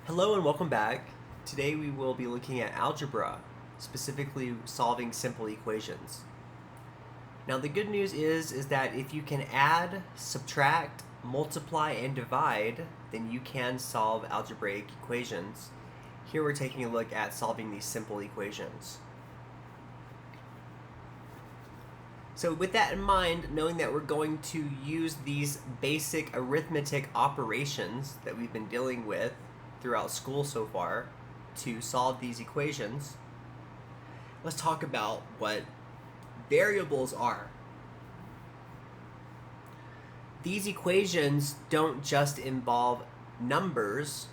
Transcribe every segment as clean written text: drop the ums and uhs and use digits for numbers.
Hello and welcome back. Today we will be looking at algebra, specifically solving simple equations. Now the good news is that if you can add, subtract, multiply, and divide, then you can solve algebraic equations. Here we're taking a look at solving these simple equations. So with that in mind, knowing that we're going to use these basic arithmetic operations that we've been dealing with throughout school so far to solve these equations, let's talk about what variables are. These equations don't just involve numbers,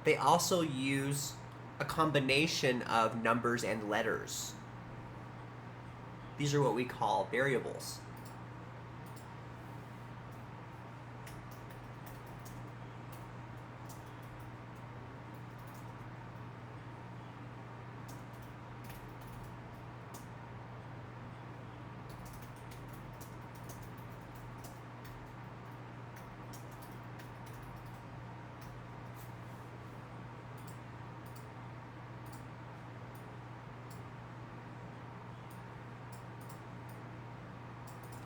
they also use a combination of numbers and letters. These are what we call variables.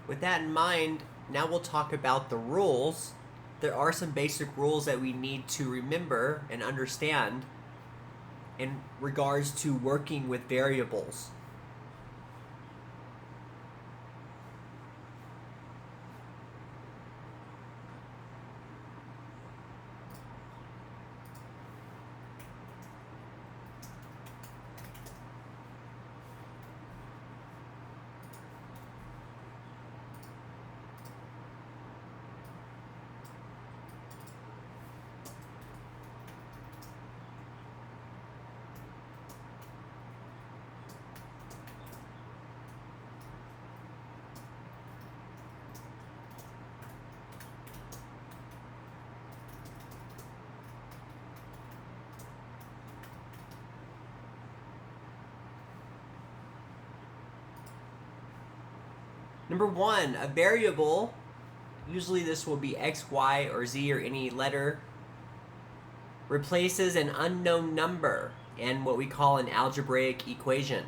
With that in mind, now we'll talk about the rules. There are some basic rules that we need to remember and understand in regards to working with variables. Number one, a variable, usually this will be x, y, or z, or any letter, replaces an unknown number in what we call an algebraic equation.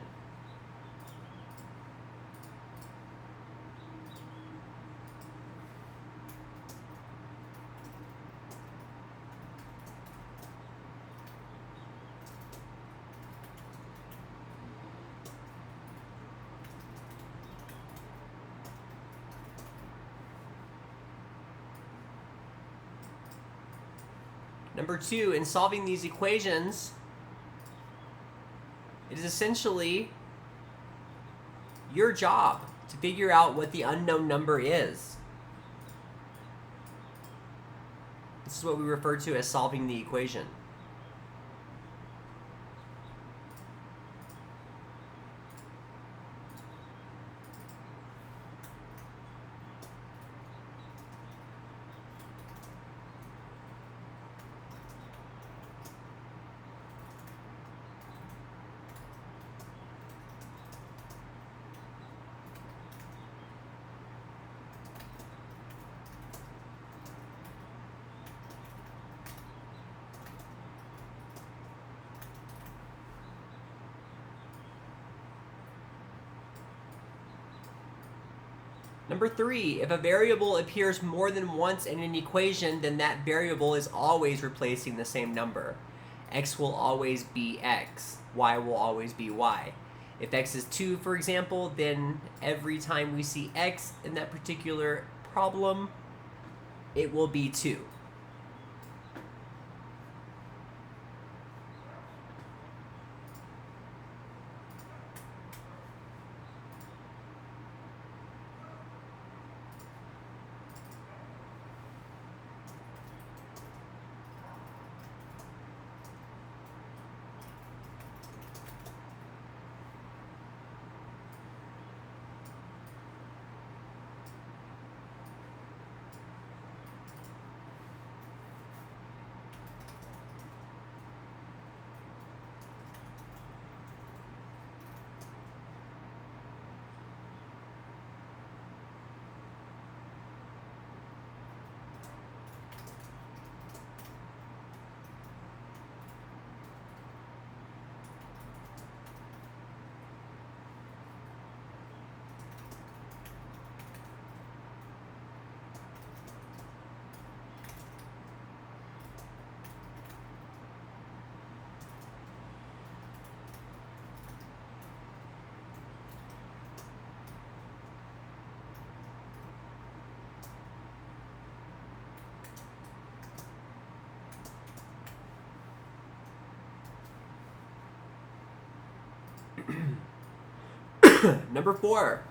Number two, in solving these equations, it is essentially your job to figure out what the unknown number is. This is what we refer to as solving the equation. Number three, if a variable appears more than once in an equation, then that variable is always replacing the same number. X will always be x, y will always be y. If x is 2, for example, then every time we see x in that particular problem, it will be 2. Number 4,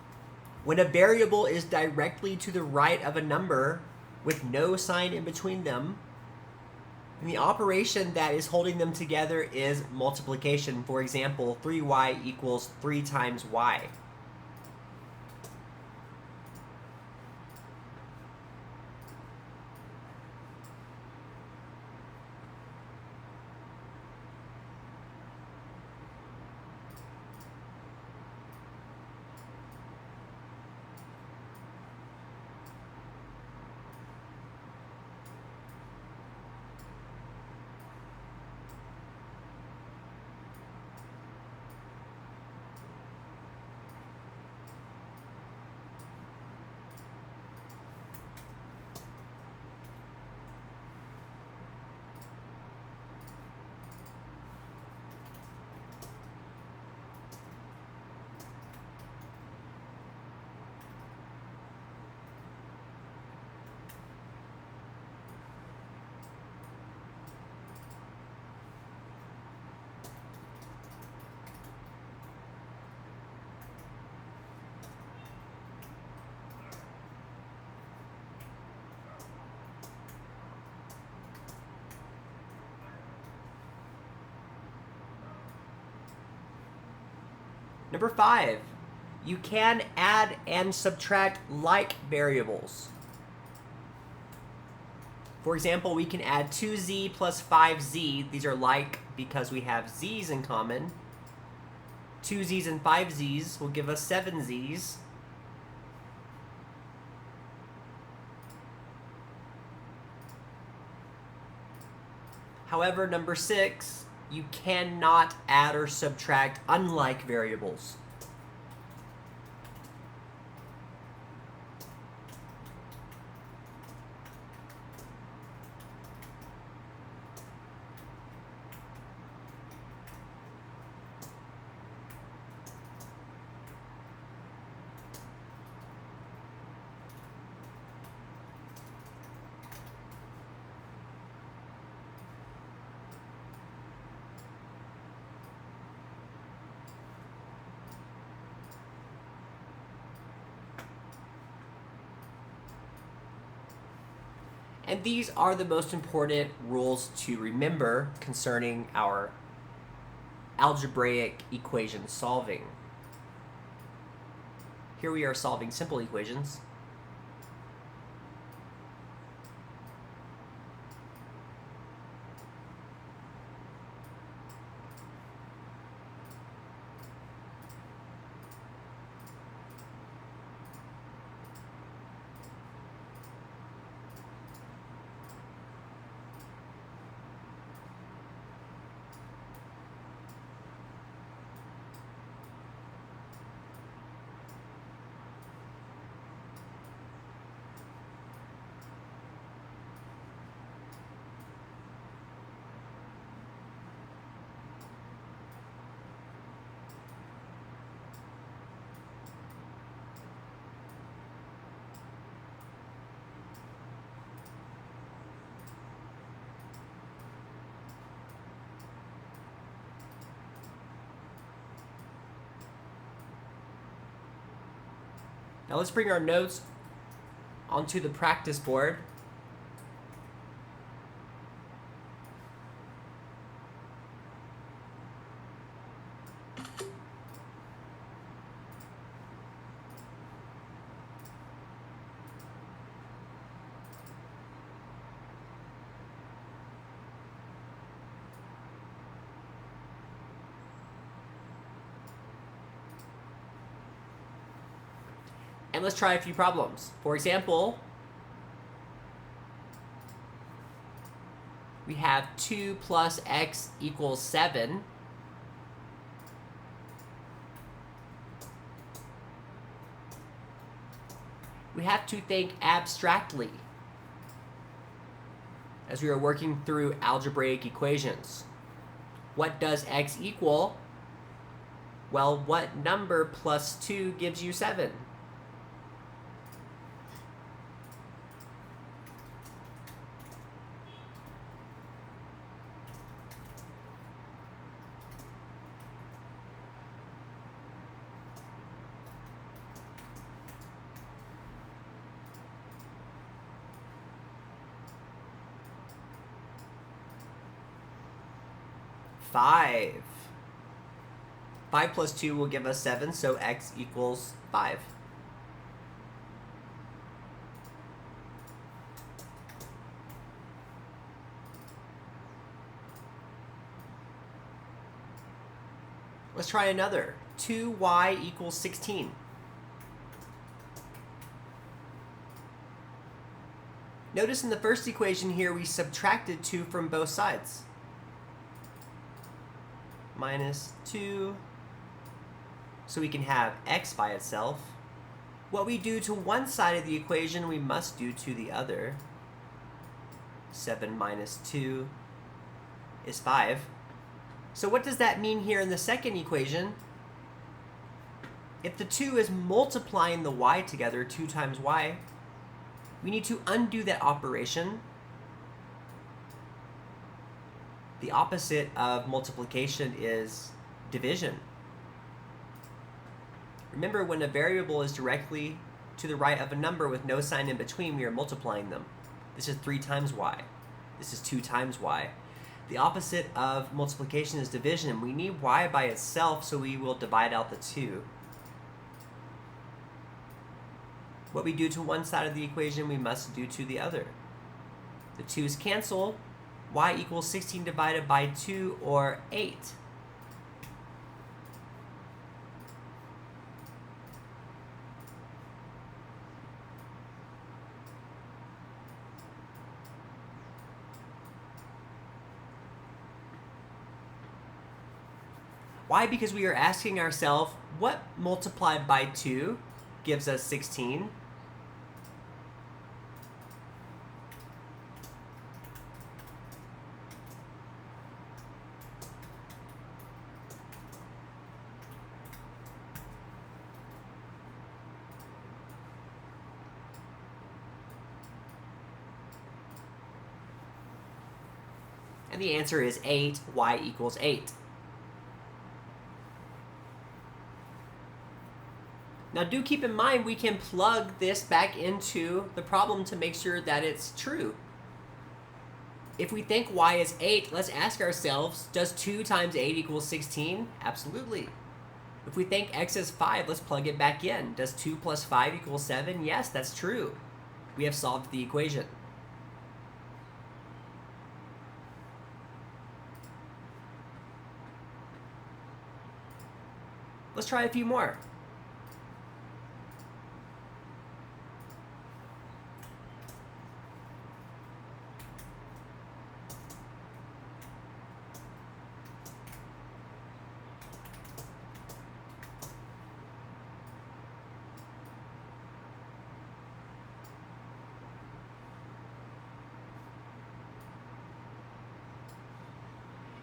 when a variable is directly to the right of a number with no sign in between them, and the operation that is holding them together is multiplication. For example, 3y equals 3 times y. Number 5, you can add and subtract like variables. For example, we can add 2z plus 5z. These are like because we have z's in common. 2z's and 5z's will give us 7z's. However, number 6, you cannot add or subtract unlike variables. And these are the most important rules to remember concerning our algebraic equation solving. Here we are solving simple equations. Now let's bring our notes onto the practice board. And let's try a few problems. For example, we have 2 plus x equals 7. We have to think abstractly as we are working through algebraic equations. What does x equal? Well, what number plus 2 gives you 7? 5. 5 plus 2 will give us 7, so x equals 5. Let's try another. 2y equals 16. Notice in the first equation here we subtracted 2 from both sides. Minus 2. So we can have x by itself. What we do to one side of the equation, we must do to the other. 7 minus 2 is 5. So what does that mean here in the second equation? If the 2 is multiplying the y together, 2 times y, we need to undo that operation. The opposite of multiplication is division. Remember, when a variable is directly to the right of a number with no sign in between, we are multiplying them. This is 3 times y. This is 2 times y. The opposite of multiplication is division. We need y by itself, so we will divide out the 2. What we do to one side of the equation, we must do to the other. The 2's cancel. Y equals 16 divided by 2, or 8. Why? Because we are asking ourselves, what multiplied by 2 gives us 16? And the answer is 8, y equals 8. Now do keep in mind we can plug this back into the problem to make sure that it's true. If we think y is 8, let's ask ourselves, does 2 times 8 equal 16? Absolutely. If we think x is 5, let's plug it back in. Does 2 plus 5 equal 7? Yes, that's true. We have solved the equation. Let's try a few more.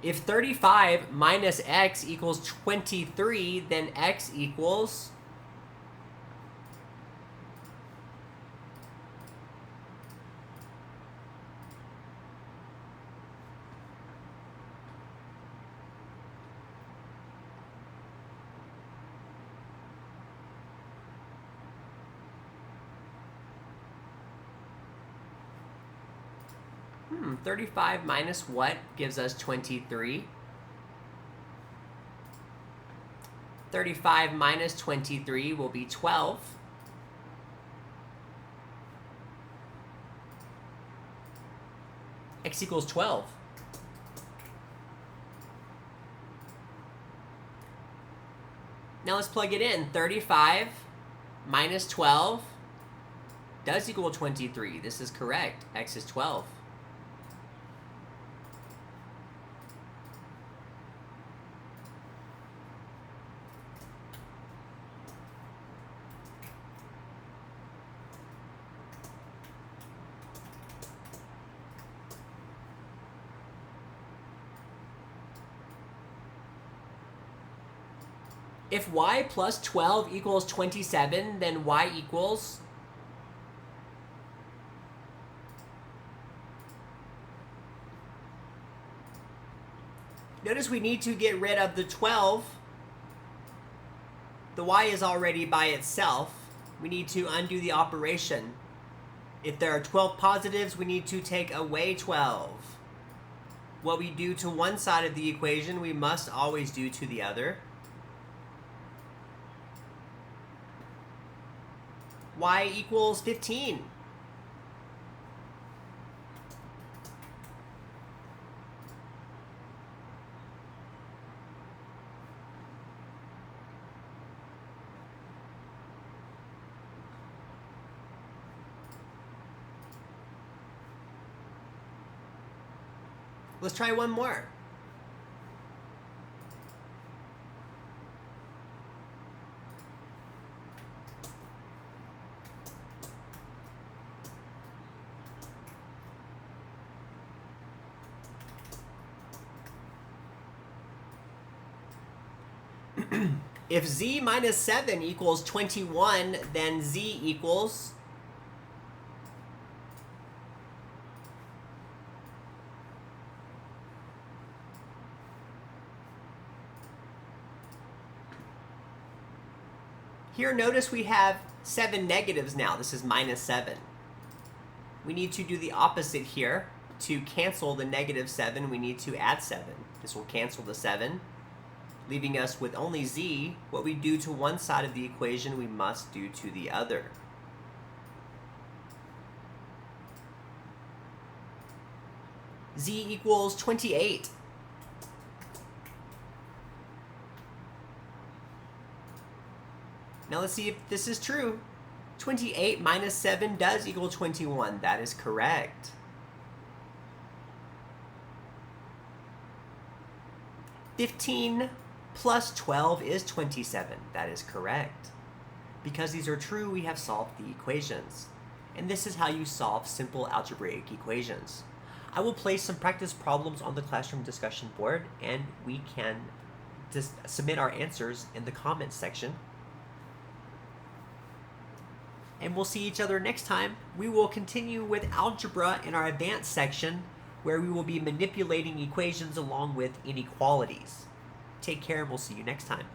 If 35 minus x equals 23, then x equals Hmm, 35 minus what gives us 23? 35 minus 23 will be 12. X equals 12. Now let's plug it in. 35 minus 12 does equal 23. This is correct. X is 12. If y plus 12 equals 27, then y equals notice we need to get rid of the 12. The y is already by itself. We need to undo the operation. If there are 12 positives, we need to take away 12. What we do to one side of the equation, we must always do to the other. Y equals 15. Let's try one more. If z minus 7 equals 21, then z equals... Here, notice we have 7 negatives now. This is minus 7. We need to do the opposite here. To cancel the negative 7, we need to add 7. This will cancel the 7, leaving us with only z. What we do to one side of the equation, we must do to the other. Z equals 28. Now let's see if this is true. 28 minus 7 does equal 21. That is correct. (15) plus 12 is 27. That is correct. Because these are true, we have solved the equations. And this is how you solve simple algebraic equations. I will place some practice problems on the classroom discussion board, and we can just submit our answers in the comments section. And we'll see each other next time. We will continue with algebra in our advanced section, where we will be manipulating equations along with inequalities. Take care, and we'll see you next time.